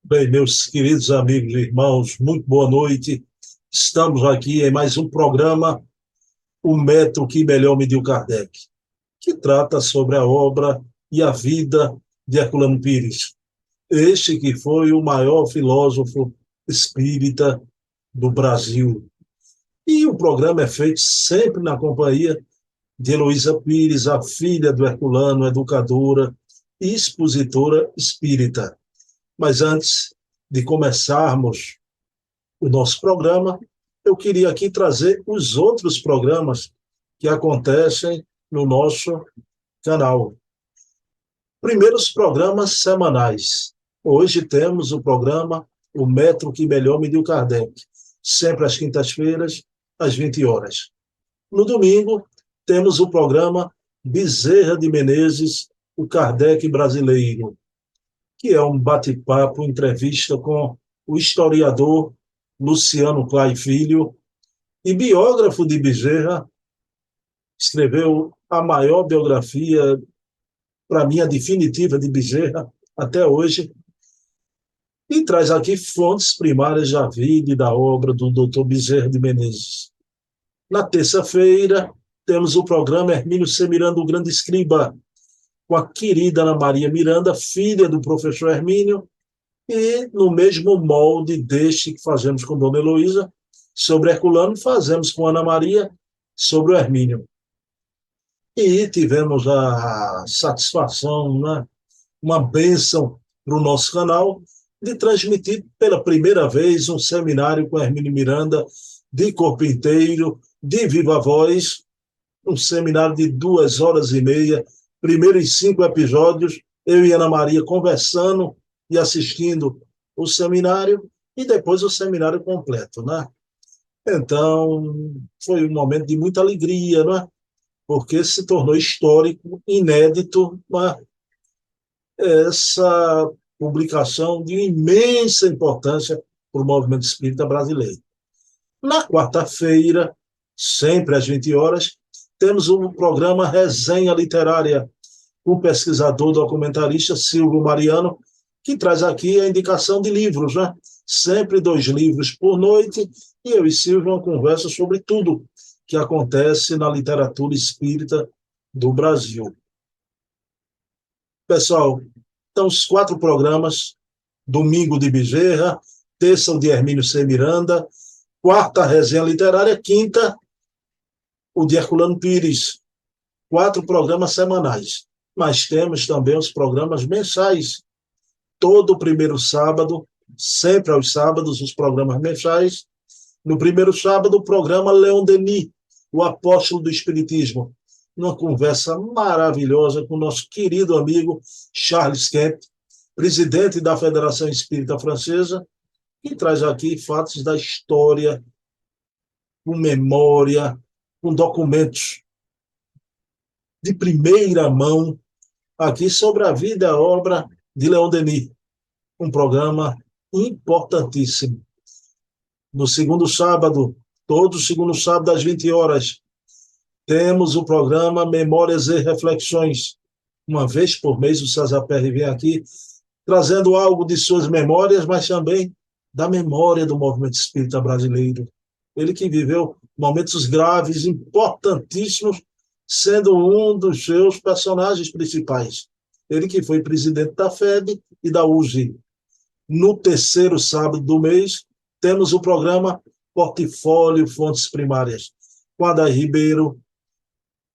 Bem, meus queridos amigos e irmãos, muito boa noite. Estamos aqui em mais um programa, O Método que Melhor Mediu Kardec, que trata sobre a obra e a vida de Herculano Pires, este que foi o maior filósofo espírita do Brasil. E o programa é feito sempre na companhia de Heloísa Pires, a filha do Herculano, educadora e expositora espírita. Mas antes de começarmos o nosso programa, eu queria aqui trazer os outros programas que acontecem no nosso canal. Primeiro, os programas semanais. Hoje temos o programa O Método que Melhor Mediu Kardec, sempre às quintas-feiras, às 20 horas. No domingo, temos o programa Bezerra de Menezes, o Kardec brasileiro, que é um bate-papo, entrevista com o historiador Luciano Clay Filho, e biógrafo de Bezerra, escreveu a maior biografia, para mim, a definitiva de Bezerra, até hoje, e traz aqui fontes primárias da vida e da obra do Dr. Bezerra de Menezes. Na terça-feira, temos o programa Hermínio C. Miranda, o Grande Escriba, com a querida Ana Maria Miranda, filha do professor Hermínio, e no mesmo molde deste que fazemos com Dona Heloísa, sobre Herculano, fazemos com Ana Maria sobre o Hermínio. E tivemos a satisfação, né, uma bênção para o nosso canal, de transmitir pela primeira vez um seminário com Hermínio Miranda, de corpo inteiro, de viva voz, um seminário de 2 horas e meia, primeiros 5 episódios, eu e Ana Maria conversando e assistindo o seminário, e depois o seminário completo, né? Então, foi um momento de muita alegria, né? Porque se tornou histórico, inédito, né? Essa publicação de imensa importância para o movimento espírita brasileiro. Na quarta-feira, sempre às 20 horas, temos o programa Resenha Literária, com o pesquisador documentarista Silvio Mariano, que traz aqui a indicação de livros, né? Sempre 2 livros por noite, e eu e Silvio uma conversa sobre tudo que acontece na literatura espírita do Brasil. Pessoal, então os 4 programas: domingo de Bezerra, terça o de Hermínio C. Miranda, quarta Resenha Literária, quinta o de Herculano Pires. 4 programas semanais. Mas temos também os programas mensais. Todo primeiro sábado, sempre aos sábados, os programas mensais. No primeiro sábado, o programa Leon Denis, o apóstolo do Espiritismo. Uma conversa maravilhosa com o nosso querido amigo Charles Kemp, presidente da Federação Espírita Francesa, que traz aqui fatos da história, com memória, com documentos de primeira mão, aqui sobre a vida e a obra de Leon Denis. Um programa importantíssimo. No segundo sábado, todo segundo sábado às 20 horas, temos o programa Memórias e Reflexões. Uma vez por mês o César Perry vem aqui trazendo algo de suas memórias, mas também da memória do movimento espírita brasileiro. Ele que viveu momentos graves, importantíssimos, sendo um dos seus personagens principais. Ele que foi presidente da FEB e da UGI. No terceiro sábado do mês, temos o programa Portfólio Fontes Primárias, com Adair Ribeiro,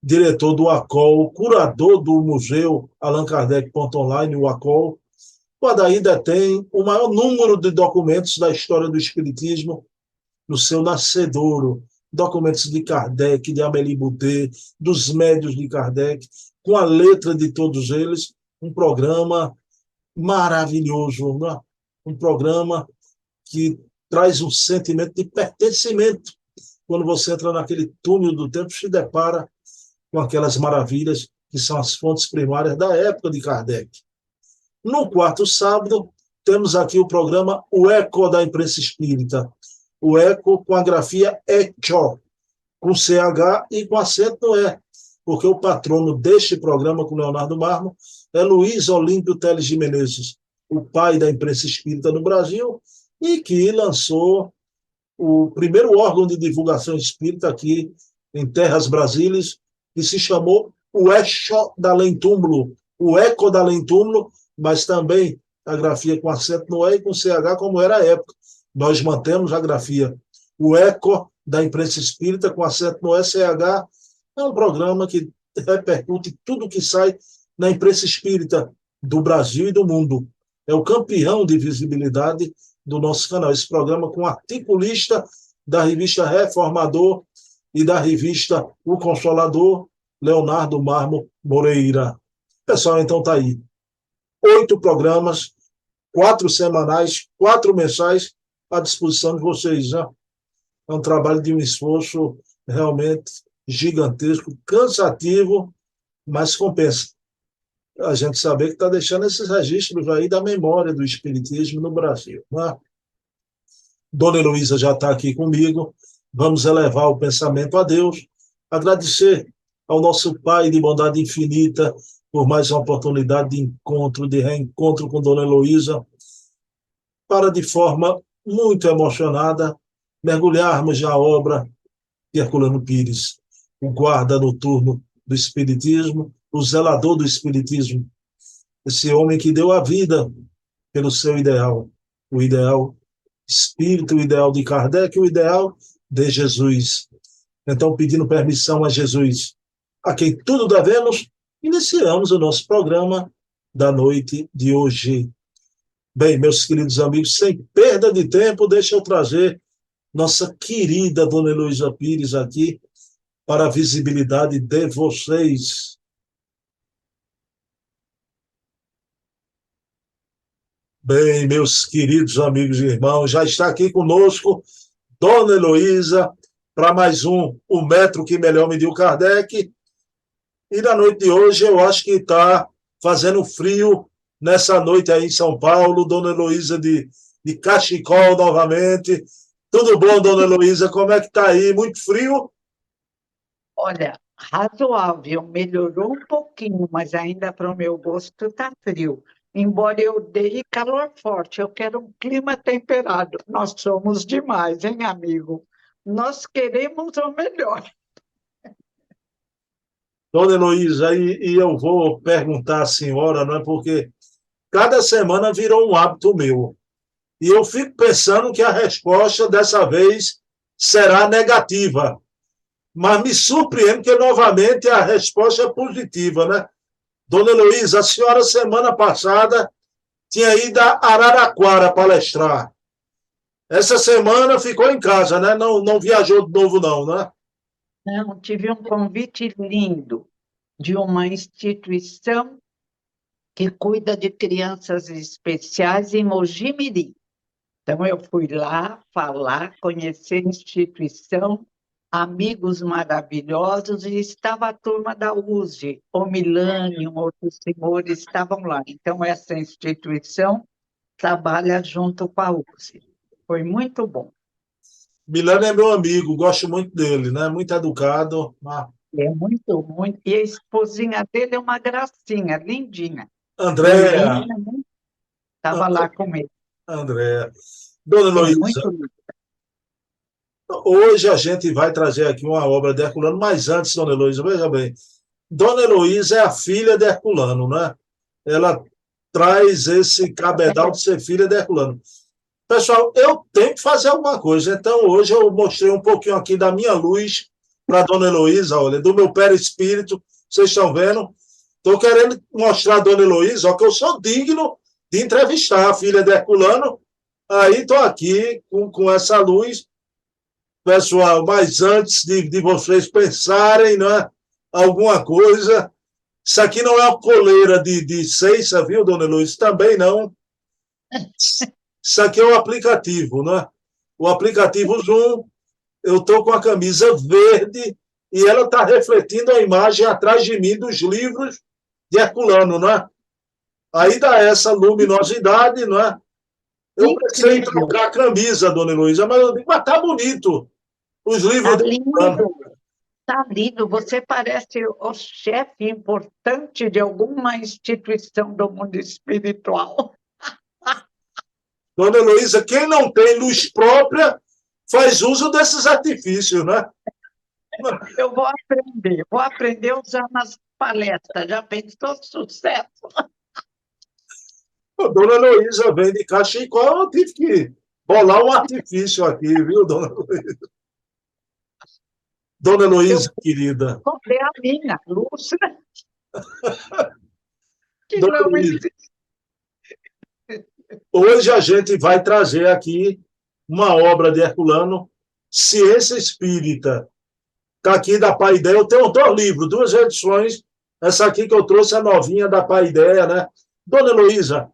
diretor do ACOL, curador do Museu Allan Kardec.online, o ACOL. O Adair detém o maior número de documentos da história do Espiritismo no seu nascedouro. Documentos de Kardec, de Amélie Boudet, dos médios de Kardec, com a letra de todos eles. Um programa maravilhoso, né? Um programa que traz um sentimento de pertencimento. Quando você entra naquele túnel do tempo, se depara com aquelas maravilhas que são as fontes primárias da época de Kardec. No quarto sábado, temos aqui o programa O Eco da Imprensa Espírita. O Eco com a grafia ECHO, com CH e com acento no E, porque o patrono deste programa, com Leonardo Marmo, é Luiz Olímpio Teles de Menezes, o pai da imprensa espírita no Brasil, e que lançou o primeiro órgão de divulgação espírita aqui em Terras Brasílias, que se chamou o Echo da Além Túmulo, o Eco da Além Túmulo, mas também a grafia com acento no E e com CH, como era a época. Nós mantemos a grafia. O Eco da Imprensa Espírita com acento no E, CH, é um programa que repercute tudo que sai na imprensa espírita do Brasil e do mundo. É o campeão de visibilidade do nosso canal. Esse programa com articulista da revista Reformador e da revista O Consolador, Leonardo Marmo Moreira. Pessoal, então tá aí. 8 programas, 4 semanais, 4 mensais à disposição de vocês. Né? É um trabalho de um esforço realmente gigantesco, cansativo, mas compensa. A gente saber que está deixando esses registros aí da memória do espiritismo no Brasil. Né? Dona Heloísa já está aqui comigo. Vamos elevar o pensamento a Deus, agradecer ao nosso Pai de bondade infinita por mais uma oportunidade de encontro, de reencontro com Dona Heloísa, para de forma muito emocionada mergulharmos na obra de Herculano Pires, o guarda noturno do Espiritismo, o zelador do Espiritismo, esse homem que deu a vida pelo seu ideal, o ideal espírito, o ideal de Kardec, o ideal de Jesus. Então, pedindo permissão a Jesus, a quem tudo devemos, iniciamos o nosso programa da noite de hoje. Bem, meus queridos amigos, sem perda de tempo, deixa eu trazer nossa querida Dona Heloísa Pires aqui para a visibilidade de vocês. Bem, meus queridos amigos e irmãos, já está aqui conosco Dona Heloísa para mais O Metro que Melhor Mediu Kardec. E na noite de hoje eu acho que está fazendo frio nessa noite aí em São Paulo. Dona Heloísa de cachecol novamente. Tudo bom, Dona Heloísa? Como é que está aí? Muito frio? Olha, razoável, melhorou um pouquinho, mas ainda para o meu gosto está frio. Embora eu odeie calor forte, eu quero um clima temperado. Nós somos demais, hein, amigo? Nós queremos o melhor. Dona Heloísa, e eu vou perguntar à senhora, não é porque cada semana virou um hábito meu. E eu fico pensando que a resposta dessa vez será negativa. Mas me surpreende que, novamente, a resposta é positiva, né? Dona Heloísa, a senhora, semana passada, tinha ido a Araraquara palestrar. Essa semana ficou em casa, né? Não viajou de novo, não, né? Não, tive um convite lindo de uma instituição que cuida de crianças especiais em Mogi Mirim. Então, eu fui lá falar, conhecer a instituição, amigos maravilhosos, e estava a turma da USE, o Milânio, outros senhores estavam lá. Então, essa instituição trabalha junto com a USE. Foi muito bom. Milano é meu amigo, gosto muito dele, né? Muito educado. É muito, muito. E a esposinha dele é uma gracinha, lindinha. Andréa, Loirinha, né? Estava lá com ele. Andréa. Dona É Heloísa, muito lindo. hoje a gente vai trazer aqui uma obra de Herculano, mas antes, Dona Heloísa, veja bem, Dona Heloísa é a filha de Herculano, né? Ela traz esse cabedal de ser filha de Herculano. Pessoal, eu tenho que fazer alguma coisa, então hoje eu mostrei um pouquinho aqui da minha luz para Dona Heloísa, olha, do meu perispírito, vocês estão vendo? Estou querendo mostrar a Dona Heloísa, ó, que eu sou digno de entrevistar a filha de Herculano, aí estou aqui com essa luz, pessoal, mas antes de vocês pensarem, né, alguma coisa, isso aqui não é uma coleira de ceiça, viu, Dona Heloísa? Também não. Isso aqui é um aplicativo, né? O aplicativo Zoom, eu estou com a camisa verde e ela está refletindo a imagem atrás de mim dos livros de Herculano, né? Aí dá essa luminosidade, não é? Eu pensei em Incrível. trocar a camisa, Dona Heloísa, mas eu digo, mas tá bonito. Os livros Está de Herculano. lindo. Salido, você parece o chefe importante de alguma instituição do mundo espiritual. Dona Heloísa, quem não tem luz própria faz uso desses artifícios, né? Eu vou aprender a usar nas palestras. Já pensou sucesso? Dona Heloísa vem de Cachecol, eu tive que bolar um artifício aqui, viu, Dona Heloísa? Dona Heloísa, querida. Comprei a minha, Lúcia, que Dona não Heloísa, existe. hoje a gente vai trazer aqui uma obra de Herculano, Ciência Espírita. Está aqui da Paideia. Eu tenho dois livros, duas edições. Essa aqui que eu trouxe, a novinha da Paideia, né? Dona Heloísa,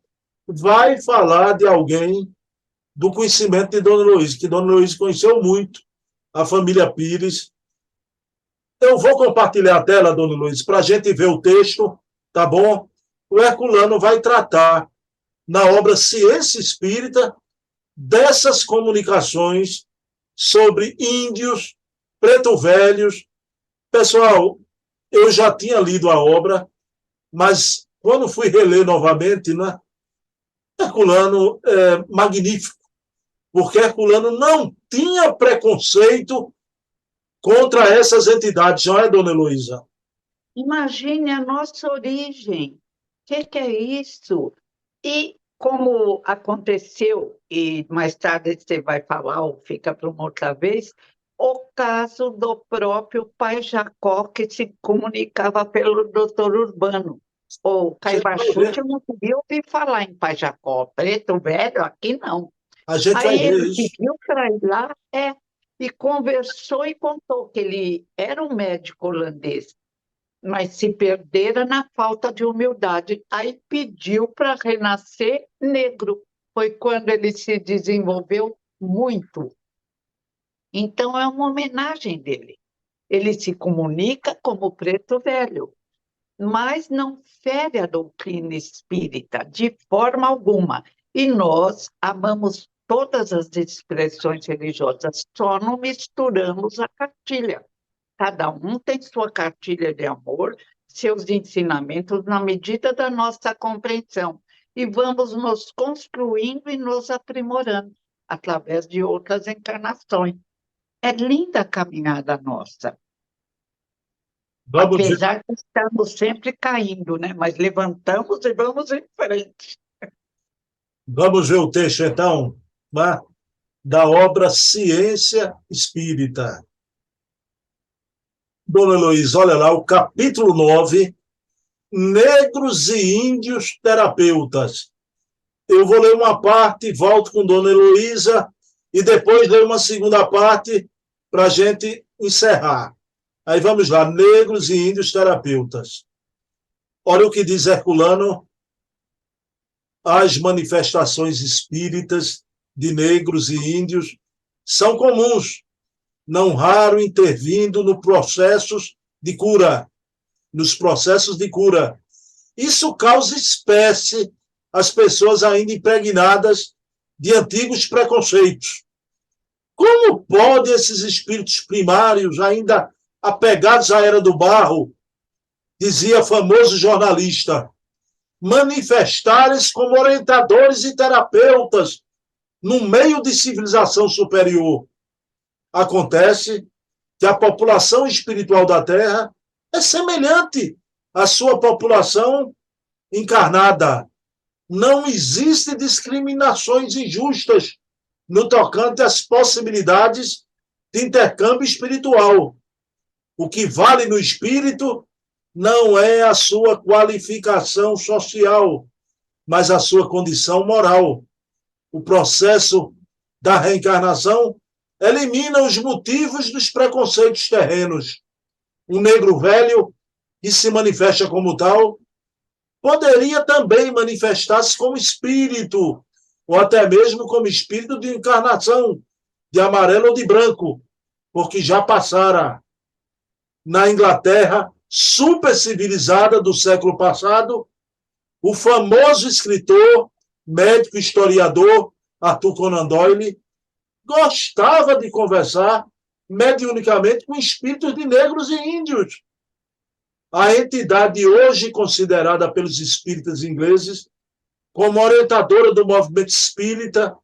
vai falar de alguém do conhecimento de Dona Heloísa, que Dona Heloísa conheceu muito, a família Pires. Eu vou compartilhar a tela, Dona Heloísa, para a gente ver o texto, tá bom? O Herculano vai tratar, na obra Ciência Espírita, dessas comunicações sobre índios, preto-velhos. Pessoal, eu já tinha lido a obra, mas quando fui reler novamente, né, Herculano é magnífico, porque Herculano não tinha preconceito contra essas entidades, não é, Dona Heloísa? Imagine a nossa origem. O que é isso? E como aconteceu, e mais tarde você vai falar, ou fica para uma outra vez, o caso do próprio pai Jacó, que se comunicava pelo doutor Urbano. O Caibachute, eu não queria ouvir falar em pai Jacó. Preto velho, aqui não. A gente vai Aí ver ele isso. pediu para ir lá, e conversou e contou que ele era um médico holandês, mas se perdera na falta de humildade. Aí pediu para renascer negro. Foi quando ele se desenvolveu muito. Então, é uma homenagem dele. Ele se comunica como preto velho, mas não fere a doutrina espírita de forma alguma. E nós amamos todas as expressões religiosas, só não misturamos a cartilha. Cada um tem sua cartilha de amor, seus ensinamentos na medida da nossa compreensão. E vamos nos construindo e nos aprimorando através de outras encarnações. É linda a caminhada nossa, Vamos ver, apesar de estarmos sempre caindo, né? Mas levantamos e vamos em frente. vamos ver o texto, então, né, da obra Ciência Espírita. Dona Heloísa, olha lá, o capítulo 9, Negros e Índios Terapeutas. Eu vou ler uma parte, volto com Dona Heloísa, e depois ler uma segunda parte para a gente encerrar. Aí vamos lá, Negros e Índios Terapeutas. Olha o que diz Herculano, as manifestações espíritas de negros e índios são comuns, não raro intervindo nos processos de cura. Isso causa espécie às pessoas ainda impregnadas de antigos preconceitos. Como podem esses espíritos primários, ainda apegados à era do barro, dizia famoso jornalista, manifestarem-se como orientadores e terapeutas no meio de civilização superior? Acontece que a população espiritual da Terra é semelhante à sua população encarnada. Não existem discriminações injustas no tocante às possibilidades de intercâmbio espiritual. O que vale no espírito não é a sua qualificação social, mas a sua condição moral. O processo da reencarnação elimina os motivos dos preconceitos terrenos. Um negro velho, que se manifesta como tal, poderia também manifestar-se como espírito, ou até mesmo como espírito de encarnação, de amarelo ou de branco, porque já passara na Inglaterra supercivilizada do século passado, o famoso escritor, médico, historiador, Arthur Conan Doyle, gostava de conversar mediunicamente com espíritos de negros e índios. A entidade hoje considerada pelos espíritas ingleses como orientadora do movimento espírita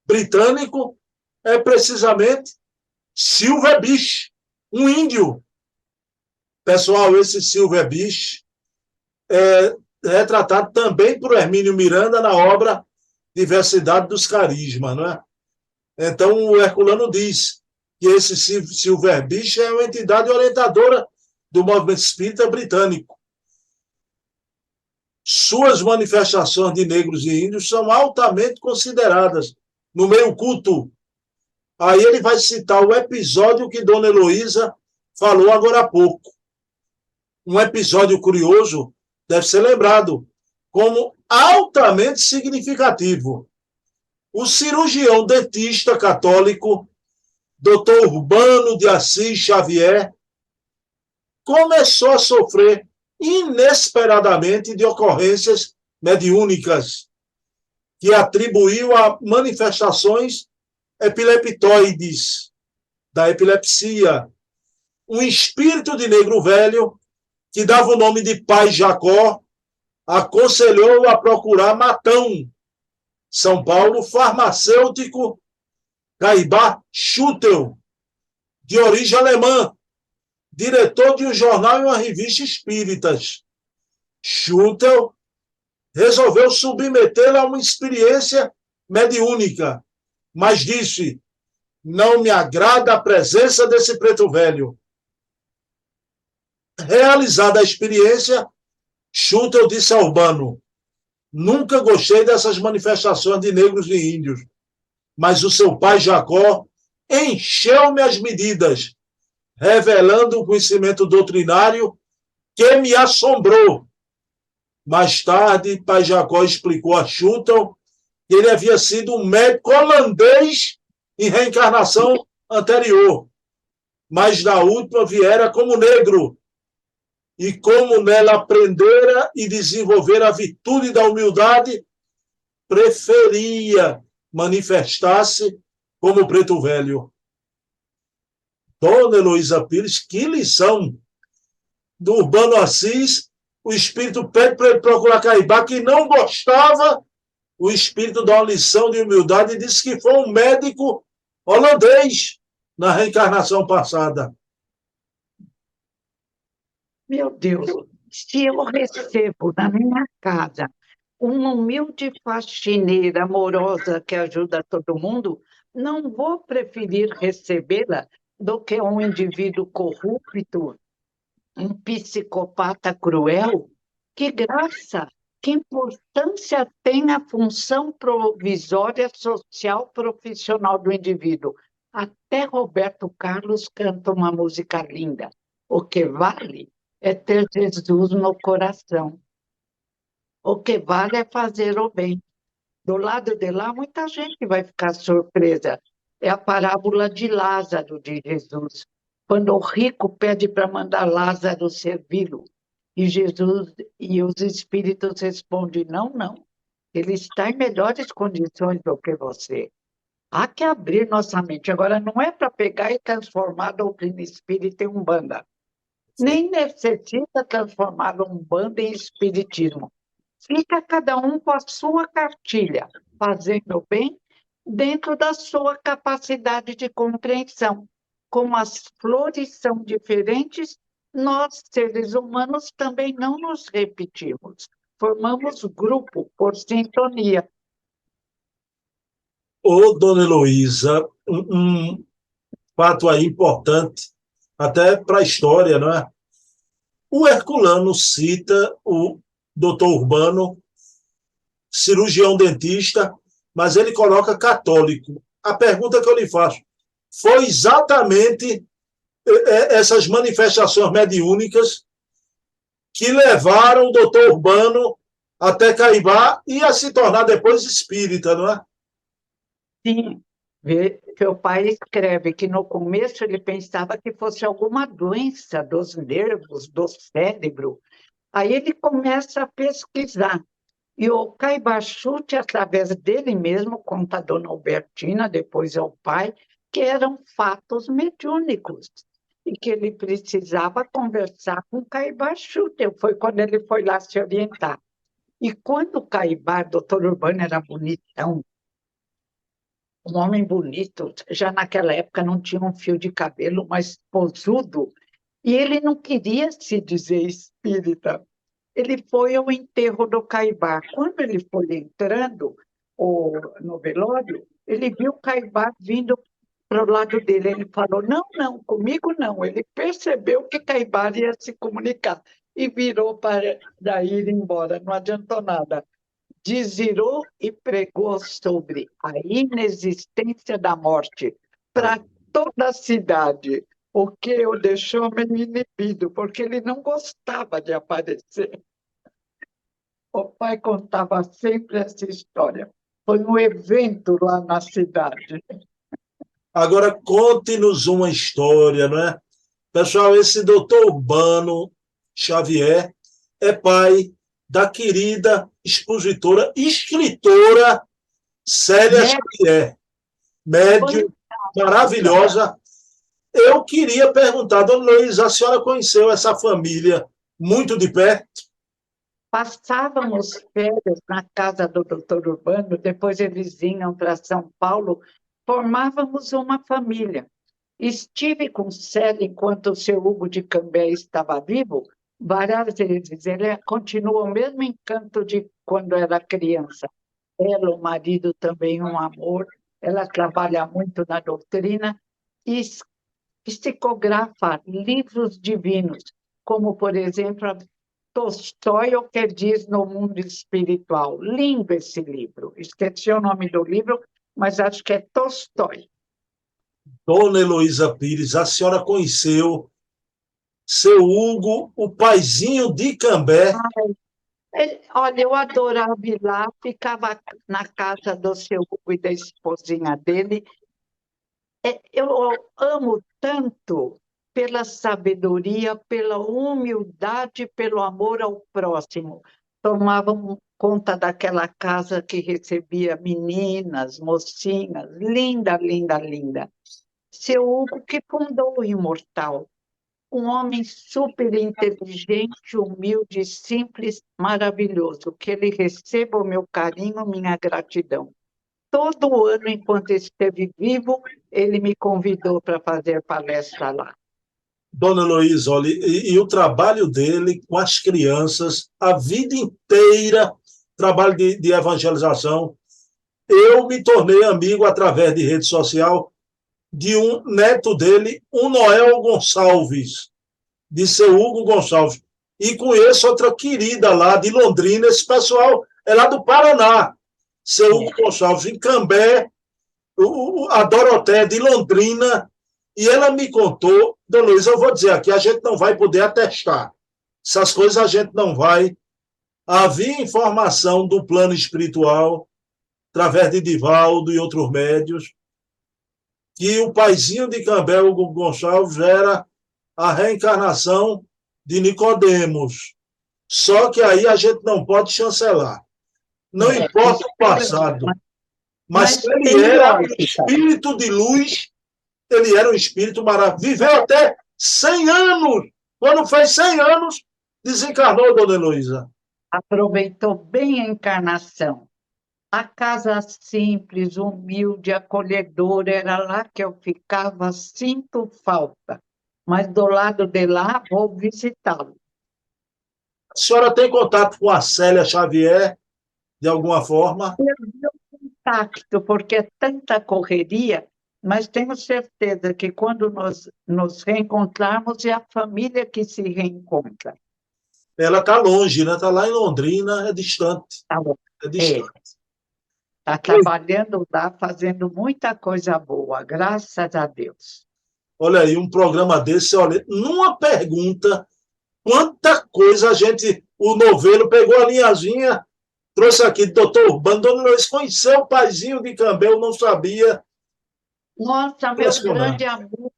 britânico é precisamente Silver Beach, um índio. Pessoal, esse Silver Beach é retratado também por Hermínio Miranda na obra Diversidade dos Carismas, não é? Então, o Herculano diz que esse Silver Beach é uma entidade orientadora do movimento espírita britânico. Suas manifestações de negros e índios são altamente consideradas no meio culto. Aí ele vai citar o episódio que Dona Heloísa falou agora há pouco. Um episódio curioso deve ser lembrado como altamente significativo. O cirurgião dentista católico, Dr. Urbano de Assis Xavier, começou a sofrer inesperadamente de ocorrências mediúnicas, que atribuiu a manifestações epileptoides da epilepsia. Um espírito de negro velho, que dava o nome de Pai Jacó, aconselhou a procurar Matão, São Paulo, farmacêutico Caibá Schutel, de origem alemã, diretor de um jornal e uma revista espíritas. Schutel resolveu submetê-lo a uma experiência mediúnica, mas disse: não me agrada a presença desse preto velho. Realizada a experiência, Schutel disse a Urbano: nunca gostei dessas manifestações de negros e índios, mas o seu pai Jacó encheu-me as medidas, revelando um conhecimento doutrinário que me assombrou. Mais tarde, pai Jacó explicou a Schutel que ele havia sido um médico holandês em reencarnação anterior, mas na última viera como negro, e como nela aprendera e desenvolvera a virtude da humildade, preferia manifestar-se como preto velho. Dona Heloísa Pires, que lição! Do Urbano Assis, o espírito pede para ele procurar Caibá, que não gostava. O espírito dá uma lição de humildade e disse que foi um médico holandês na reencarnação passada. Meu Deus, se eu recebo na minha casa uma humilde faxineira amorosa que ajuda todo mundo, não vou preferir recebê-la do que um indivíduo corrupto, um psicopata cruel. Que graça, que importância tem a função provisória social profissional do indivíduo. Até Roberto Carlos canta uma música linda. O que vale é ter Jesus no coração. O que vale é fazer o bem. Do lado de lá, muita gente vai ficar surpresa. É a parábola de Lázaro de Jesus, quando o rico pede para mandar Lázaro servi-lo. E Jesus e os espíritos respondem: não, não, ele está em melhores condições do que você. Há que abrir nossa mente. Agora, não é para pegar e transformar a doutrina espírita em umbanda. Nem necessita transformar a umbanda em espiritismo. Fica cada um com a sua cartilha, fazendo bem dentro da sua capacidade de compreensão. Como as flores são diferentes, nós, seres humanos, também não nos repetimos. Formamos grupo por sintonia. Ô, Dona Heloísa, um fato aí importante, até para a história, não é? O Herculano cita o doutor Urbano, cirurgião dentista, mas ele coloca católico. A pergunta que eu lhe faço: foi exatamente essas manifestações mediúnicas que levaram o doutor Urbano até Caibá e a se tornar depois espírita, não é? Sim, seu pai escreve que no começo ele pensava que fosse alguma doença dos nervos, do cérebro. Aí ele começa a pesquisar. E o Caibachute, através dele mesmo, conta a dona Albertina, depois é o pai, que eram fatos mediúnicos e que ele precisava conversar com Caibá Schutel. Foi quando ele foi lá se orientar. E quando o Caibá, doutor Urbano, era bonitão, um homem bonito, já naquela época não tinha um fio de cabelo, mas posudo, e ele não queria se dizer espírita. Ele foi ao enterro do Caibá. Quando ele foi entrando no velório, ele viu o Caibá vindo para o lado dele. Ele falou: não, não, comigo não. Ele percebeu que Caibá ia se comunicar e virou para ir embora. Não adiantou nada. Desvirou e pregou sobre a inexistência da morte para toda a cidade, o que o deixou meio inibido, porque ele não gostava de aparecer. O pai contava sempre essa história. Foi um evento lá na cidade. Agora, conte-nos uma história, não é? Pessoal, esse doutor Urbano Xavier é pai da querida expositora, escritora Célia Xavier, médium maravilhosa. Eu queria perguntar, dona Luísa, a senhora conheceu essa família muito de perto? Passávamos férias na casa do doutor Urbano, depois eles vinham para São Paulo, formávamos uma família. Estive com Célia enquanto o seu Hugo de Cambé estava vivo, várias vezes. Ele continua o mesmo encanto de quando era criança. Ela, o marido, também um amor. Ela trabalha muito na doutrina e psicografa livros divinos, como, por exemplo, Tolstói, o que diz no mundo espiritual. Lindo esse livro. Esqueci o nome do livro, mas acho que é Tolstói. Dona Heloísa Pires, a senhora conheceu seu Hugo, o paizinho de Cambé? Olha, eu adorava ir lá, ficava na casa do seu Hugo e da esposinha dele. Eu amo tanto pela sabedoria, pela humildade, pelo amor ao próximo. Tomavam conta daquela casa que recebia meninas, mocinhas, linda, linda, linda. Seu Hugo que fundou o Imortal, um homem super inteligente, humilde, simples, maravilhoso. Que ele receba o meu carinho, minha gratidão. Todo ano, enquanto esteve vivo, ele me convidou para fazer palestra lá. Dona Heloísa, olha, e o trabalho dele com as crianças, a vida inteira, trabalho de evangelização. Eu me tornei amigo através de rede social de um neto dele, um Noel Gonçalves, de seu Hugo Gonçalves. E conheço outra querida lá de Londrina, esse pessoal é lá do Paraná, seu Hugo Gonçalves, em Cambé, a Doroteia de Londrina, e ela me contou, Dona Luísa, eu vou dizer aqui, a gente não vai poder atestar. Essas coisas a gente não vai. Havia informação do plano espiritual, através de Divaldo e outros médios, que o paizinho de Cambé, Hugo Gonçalves, era a reencarnação de Nicodemos. Só que aí a gente não pode chancelar. Não importa o passado, mas ele era um espírito de luz, ele era um espírito maravilhoso. Viveu até 100 anos. Quando fez 100 anos, desencarnou, dona Heloísa. Aproveitou bem a encarnação. A casa simples, humilde, acolhedora, era lá que eu ficava, sinto falta. Mas do lado de lá, vou visitá-lo. A senhora tem contato com a Célia Xavier, de alguma forma? Perdeu o impacto, porque é tanta correria, mas tenho certeza que quando nos reencontrarmos, é a família que se reencontra. Ela está longe, né? Está lá em Londrina, é distante. Tá bom. É distante. Está trabalhando lá, fazendo muita coisa boa, graças a Deus. Olha aí, um programa desse, olha, numa pergunta, quanta coisa a gente, o Novelo pegou a linhazinha, trouxe aqui, doutor Urbano, dona Luiz, conheceu o paizinho de Cambé, eu não sabia. Nossa, meu grande amigo,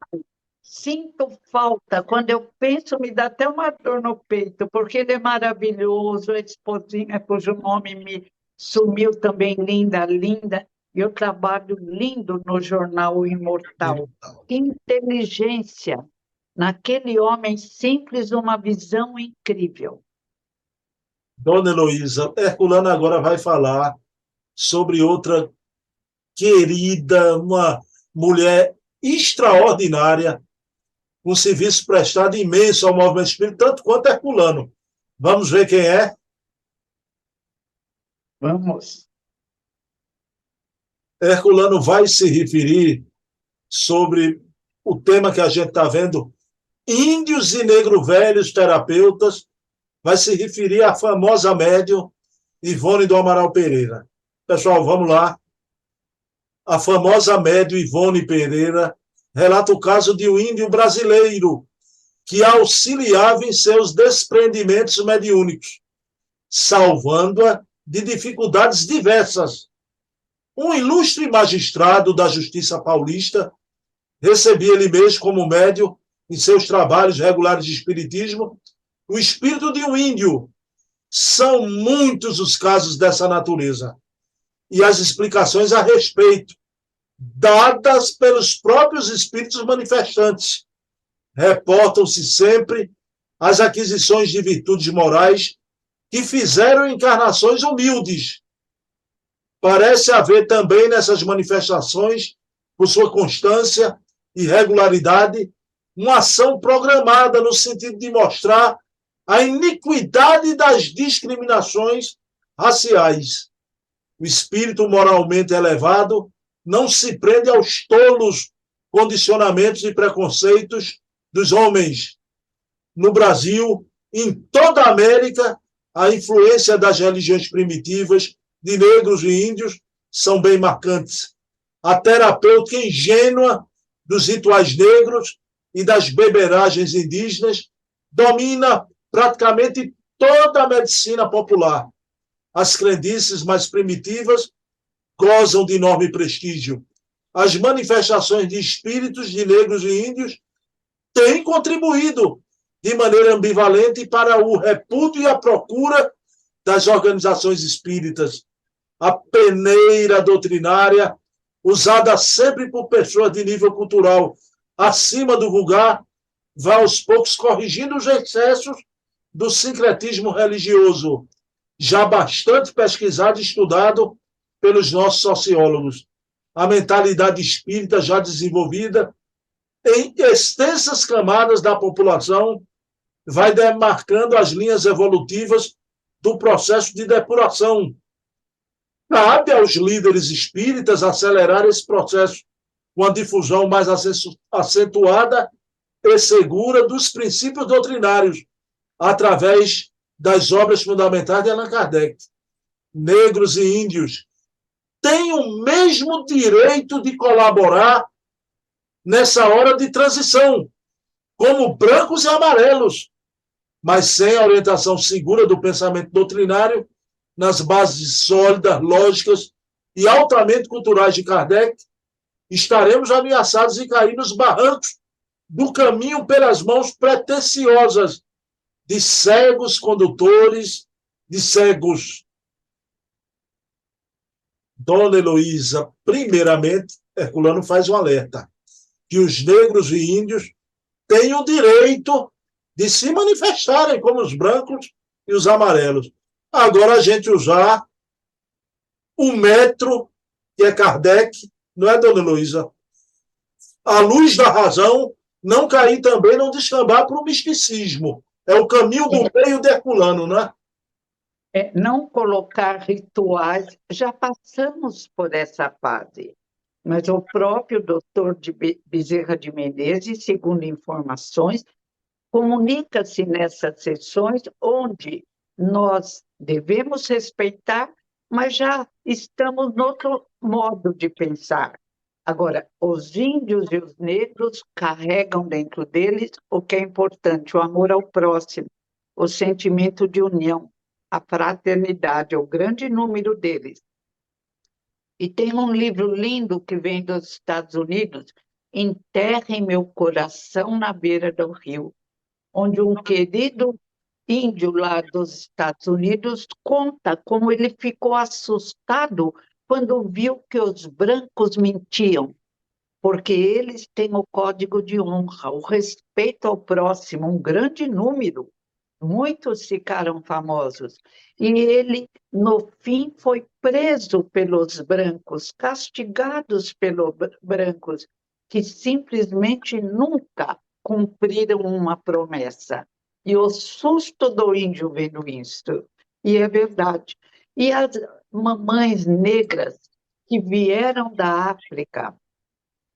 sinto falta. Quando eu penso, me dá até uma dor no peito, porque ele é maravilhoso, a esposinha, cujo nome me sumiu também, linda, linda. E o trabalho lindo no jornal Imortal. Que inteligência! Naquele homem simples, uma visão incrível. Dona Heloísa, Herculano agora vai falar sobre outra querida, uma mulher extraordinária, um serviço prestado imenso ao movimento espírita, tanto quanto Herculano. Vamos ver quem é? Vamos. Herculano vai se referir sobre o tema que a gente está vendo, índios e negro-velhos terapeutas, vai se referir à famosa médium Ivone do Amaral Pereira. Pessoal, vamos lá. A famosa médium Ivone Pereira relata o caso de um índio brasileiro que auxiliava em seus desprendimentos mediúnicos, salvando-a de dificuldades diversas. Um ilustre magistrado da Justiça Paulista recebia ele mesmo como médium em seus trabalhos regulares de espiritismo o espírito de um índio. São muitos os casos dessa natureza e as explicações a respeito, dadas pelos próprios espíritos manifestantes. Reportam-se sempre as aquisições de virtudes morais que fizeram encarnações humildes. Parece haver também nessas manifestações, por sua constância e regularidade, uma ação programada no sentido de mostrar a iniquidade das discriminações raciais. O espírito moralmente elevado não se prende aos tolos condicionamentos e preconceitos dos homens. No Brasil, em toda a América, a influência das religiões primitivas de negros e índios são bem marcantes. A terapêutica ingênua dos rituais negros e das beberagens indígenas domina praticamente toda a medicina popular. As crendices mais primitivas gozam de enorme prestígio. As manifestações de espíritos de negros e índios têm contribuído de maneira ambivalente para o repúdio e a procura das organizações espíritas. A peneira doutrinária, usada sempre por pessoas de nível cultural acima do vulgar, vai aos poucos corrigindo os excessos do sincretismo religioso, já bastante pesquisado e estudado pelos nossos sociólogos. A mentalidade espírita já desenvolvida em extensas camadas da população vai demarcando as linhas evolutivas do processo de depuração. Cabe aos líderes espíritas acelerar esse processo com a difusão mais acentuada e segura dos princípios doutrinários, através das obras fundamentais de Allan Kardec. Negros e índios têm o mesmo direito de colaborar nessa hora de transição, como brancos e amarelos, mas sem a orientação segura do pensamento doutrinário, nas bases sólidas, lógicas e altamente culturais de Kardec, estaremos ameaçados de cair nos barrancos do caminho pelas mãos pretensiosas de cegos condutores, de cegos. Dona Heloísa, primeiramente, Herculano faz um alerta, que os negros e índios têm o direito de se manifestarem como os brancos e os amarelos. Agora a gente usar o metro, que é Kardec, não é, Dona Heloísa? A luz da razão, não cair também, não descambar para o misticismo. É o caminho do meio de Herculano, né? Não colocar rituais, já passamos por essa fase, mas o próprio doutor Bezerra de Menezes, segundo informações, comunica-se nessas sessões onde nós devemos respeitar, mas já estamos no outro modo de pensar. Agora, os índios e os negros carregam dentro deles o que é importante, o amor ao próximo, o sentimento de união, a fraternidade, o grande número deles. E tem um livro lindo que vem dos Estados Unidos, Enterrem Meu Coração na Beira do Rio, onde um querido índio lá dos Estados Unidos conta como ele ficou assustado quando viu que os brancos mentiam, porque eles têm o código de honra, o respeito ao próximo, um grande número. Muitos ficaram famosos. E ele, no fim, foi preso pelos brancos, castigados pelos brancos, que simplesmente nunca cumpriram uma promessa. E o susto do índio vendo isso. E é verdade. E as mamães negras que vieram da África,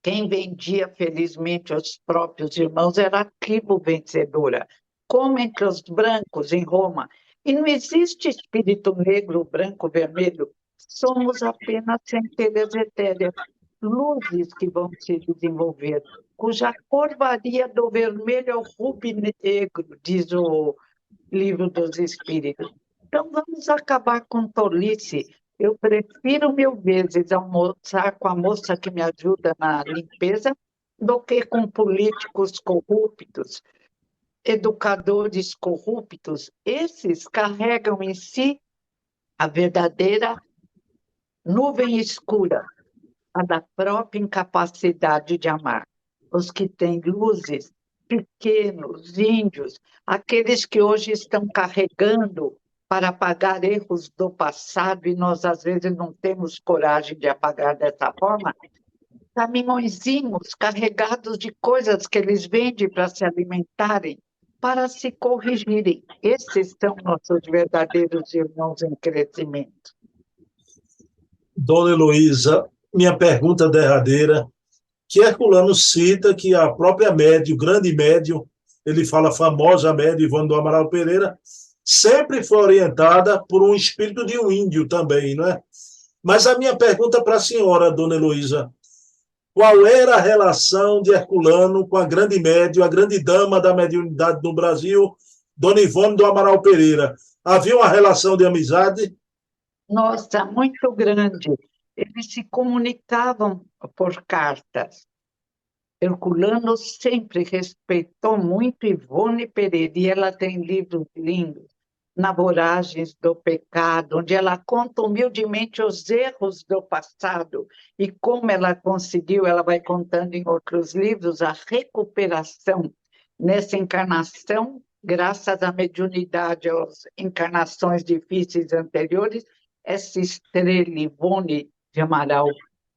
quem vendia, felizmente, aos próprios irmãos era a tribo vencedora, como entre os brancos em Roma. E não existe espírito negro, branco, vermelho. Somos apenas centelhas etéreas, luzes que vão se desenvolver, cuja cor varia do vermelho ao rubro-negro, diz o Livro dos Espíritos. Então, vamos acabar com tolice. Eu prefiro mil vezes almoçar com a moça que me ajuda na limpeza do que com políticos corruptos, educadores corruptos. Esses carregam em si a verdadeira nuvem escura, a da própria incapacidade de amar. Os que têm luzes, pequenos, índios, aqueles que hoje estão carregando para apagar erros do passado e nós, às vezes, não temos coragem de apagar dessa forma, caminhõezinhos carregados de coisas que eles vendem para se alimentarem, para se corrigirem. Esses são nossos verdadeiros irmãos em crescimento. Dona Heloísa, minha pergunta derradeira, que Herculano cita que a própria médium, o grande médium, ele fala a famosa médium Ivone do Amaral Pereira, sempre foi orientada por um espírito de um índio também, não é? Mas a minha pergunta para a senhora, Dona Heloísa, qual era a relação de Herculano com a grande médium, a grande dama da mediunidade no Brasil, Dona Ivone do Amaral Pereira? Havia uma relação de amizade? Nossa, muito grande. Eles se comunicavam por cartas. Herculano sempre respeitou muito Ivone Pereira, e ela tem livros lindos, Na Voragens do Pecado, onde ela conta humildemente os erros do passado e como ela conseguiu, ela vai contando em outros livros, a recuperação nessa encarnação, graças à mediunidade, às encarnações difíceis anteriores, essa estrela Ivone de Amaral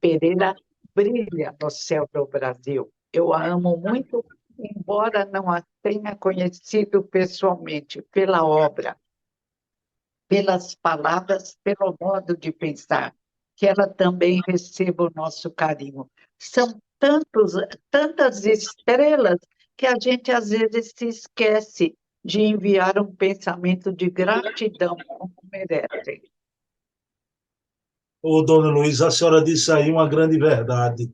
Pereira brilha no céu do Brasil. Eu a amo muito, embora não a tenha conhecido pessoalmente, pela obra, pelas palavras, pelo modo de pensar, que ela também receba o nosso carinho. São tantas estrelas que a gente às vezes se esquece de enviar um pensamento de gratidão como merecem. Ô, Dona Luísa, a senhora disse aí uma grande verdade.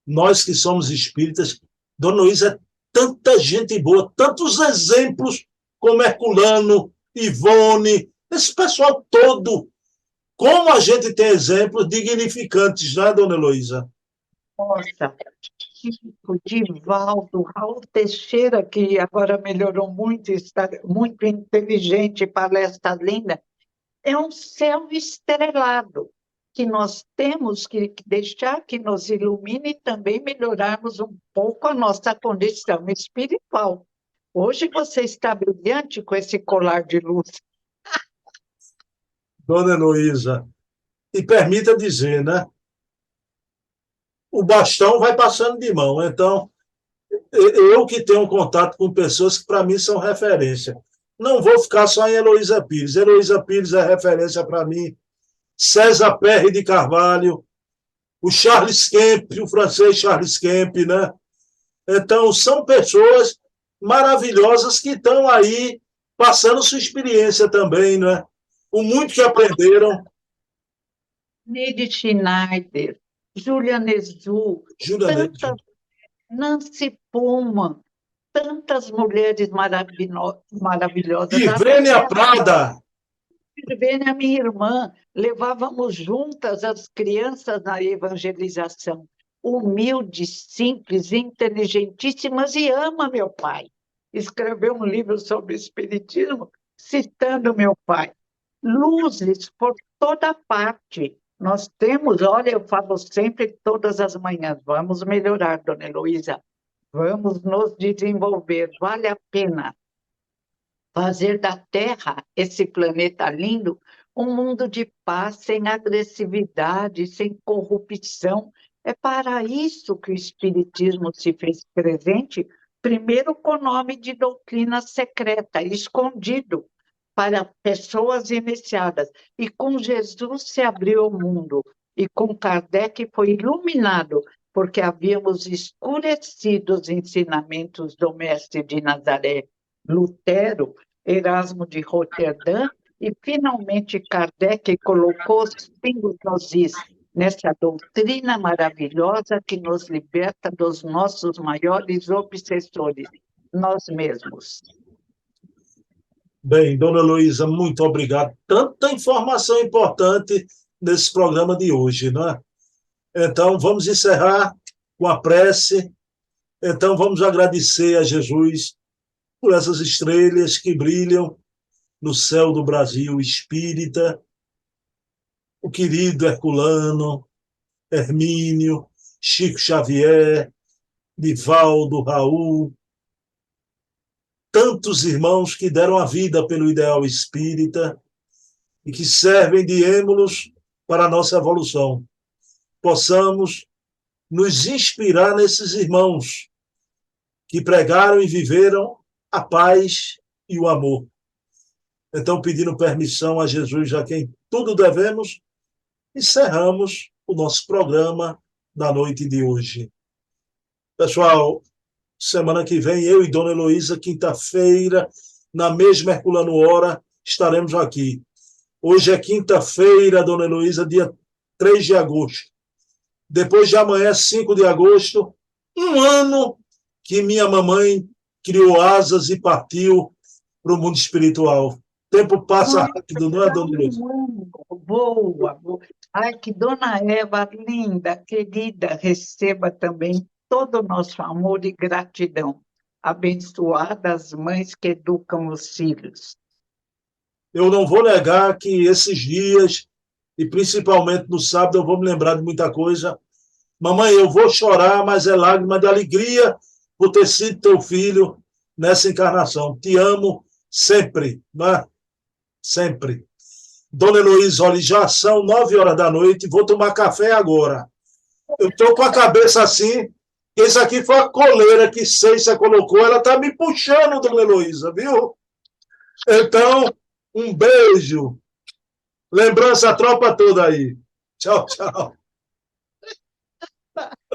Nós que somos espíritas, Dona Luísa, é tanta gente boa, tantos exemplos como Herculano, Ivone, esse pessoal todo. Como a gente tem exemplos dignificantes, não é, Dona Heloísa? Nossa, Chico, Divaldo, Raul Teixeira, que agora melhorou muito, está muito inteligente, palestra linda, é um céu estrelado que nós temos que deixar que nos ilumine e também melhorarmos um pouco a nossa condição espiritual. Hoje você está brilhante com esse colar de luz. Dona Heloísa, e permita dizer, né? O bastão vai passando de mão. Então, eu que tenho contato com pessoas que para mim são referência. Não vou ficar só em Heloísa Pires. Heloísa Pires é referência para mim. César Perry de Carvalho, o Charles Kemp, o francês Charles Kemp, né? Então, são pessoas maravilhosas que estão aí passando sua experiência também, né? O muito que aprenderam. Neide Schneider, Julia Nezu, Júlia Neide. tantas, Nancy Pullman, tantas mulheres maravilhosas. Ivênia Prada. Sirvênia, minha irmã, levávamos juntas as crianças na evangelização. Humildes, simples, inteligentíssimas e ama meu pai. Escreveu um livro sobre espiritismo, citando meu pai. Luzes por toda parte. Nós temos, olha, eu falo sempre, todas as manhãs, vamos melhorar, dona Heloísa, vamos nos desenvolver, vale a pena fazer da Terra, esse planeta lindo, um mundo de paz, sem agressividade, sem corrupção. É para isso que o Espiritismo se fez presente, primeiro com o nome de doutrina secreta, escondido, para pessoas iniciadas. E com Jesus se abriu o mundo, e com Kardec foi iluminado, porque havíamos escurecido os ensinamentos do Mestre de Nazaré, Lutero, Erasmo de Roterdã, e finalmente Kardec colocou os pingos nos is nessa doutrina maravilhosa que nos liberta dos nossos maiores obsessores, nós mesmos. Bem, dona Heloísa, muito obrigado. Tanta informação importante nesse programa de hoje, não é? Então, vamos encerrar com a prece. Então, vamos agradecer a Jesus por essas estrelas que brilham no céu do Brasil espírita, o querido Herculano, Hermínio, Chico Xavier, Divaldo, Raul, tantos irmãos que deram a vida pelo ideal espírita e que servem de êmulos para a nossa evolução. Possamos nos inspirar nesses irmãos que pregaram e viveram a paz e o amor. Então, pedindo permissão a Jesus, a quem tudo devemos, encerramos o nosso programa da noite de hoje. Pessoal, semana que vem, eu e Dona Heloísa, quinta-feira, na mesma Herculano Hora, estaremos aqui. Hoje é quinta-feira, Dona Heloísa, dia 3 de agosto. Depois de amanhã, 5 de agosto, um ano que minha mamãe criou asas e partiu para o mundo espiritual. O tempo passa Nossa, rápido, não é, Dona Heloísa? boa, boa. Ai, que Dona Eva, linda, querida, receba também todo o nosso amor e gratidão. Abençoadas mães que educam os filhos. Eu não vou negar que esses dias, e principalmente no sábado, eu vou me lembrar de muita coisa. Mamãe, eu vou chorar, mas é lágrima de alegria por ter sido teu filho nessa encarnação. Te amo sempre, né? Sempre. Dona Heloísa, olha, já são 9 horas da noite, vou tomar café agora. Eu estou com a cabeça assim, esse aqui foi a coleira que Ceissa colocou, ela está me puxando, Dona Heloísa, viu? Então, um beijo. Lembrança a tropa toda aí. Tchau, tchau.